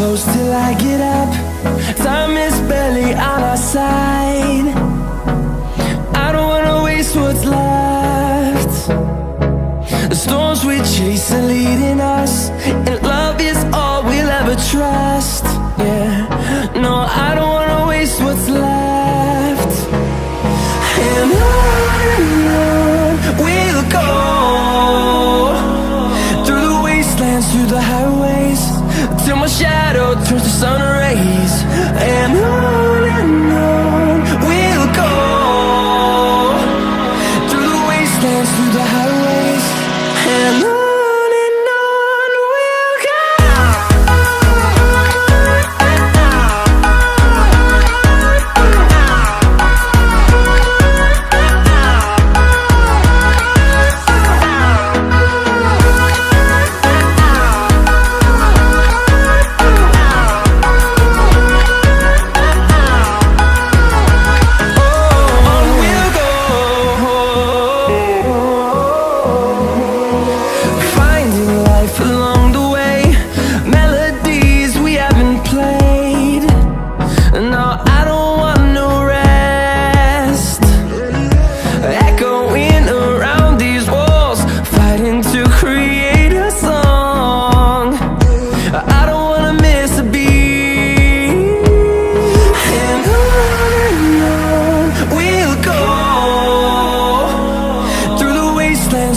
close till I get up. Time is barely on our side. I don't wanna waste what's left. The storms we chase are leading us, and love is all we'll ever trust. Yeah, no, I don't wanna waste what's left. And on we'll go, through the wastelands, through the highways, till my shadow turns to sun rays. And on we'll go, through the wastelands, through the highways, and on we'll go.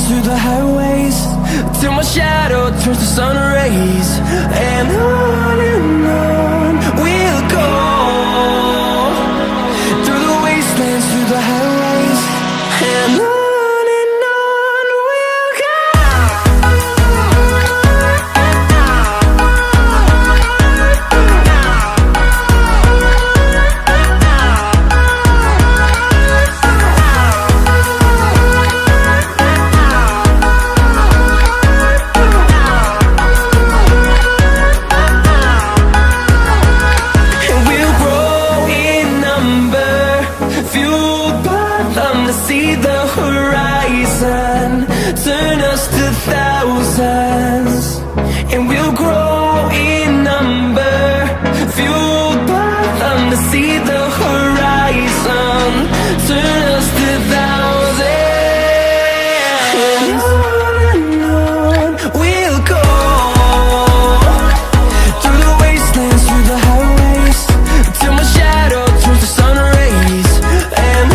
Through the highways, till my shadow turns to sun rays. And on we'll go, through the wastelands, through the highways, and on we'll go. See the horizon turn us to thousands, and we'll grow in number, fueled by them. To see the horizon turn us to thousands, and on we'll go, through the wastelands, through the highways, till my shadow turns to sun rays. And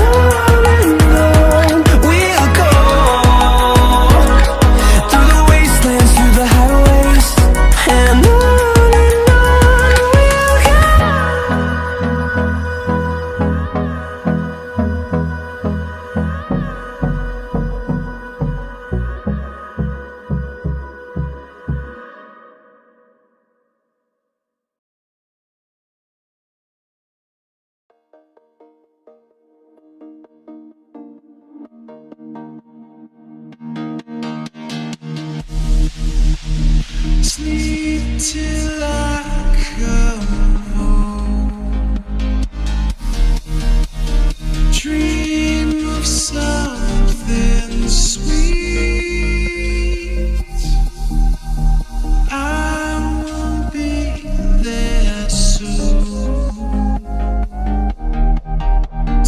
sleep till I come home, dream of something sweet. I will be there soon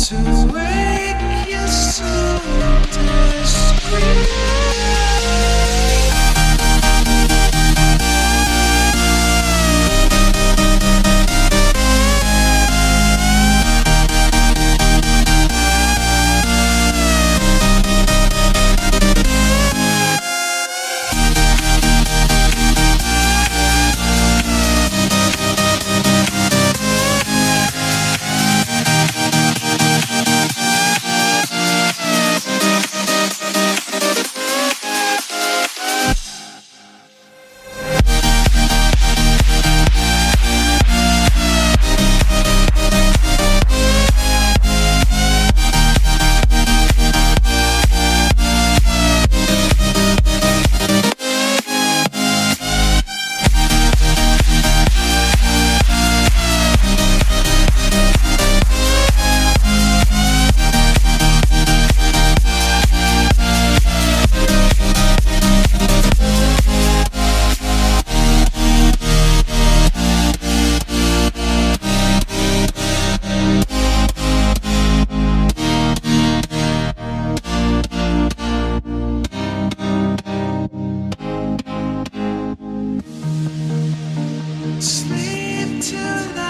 to wake you so discreet. sleep tonight.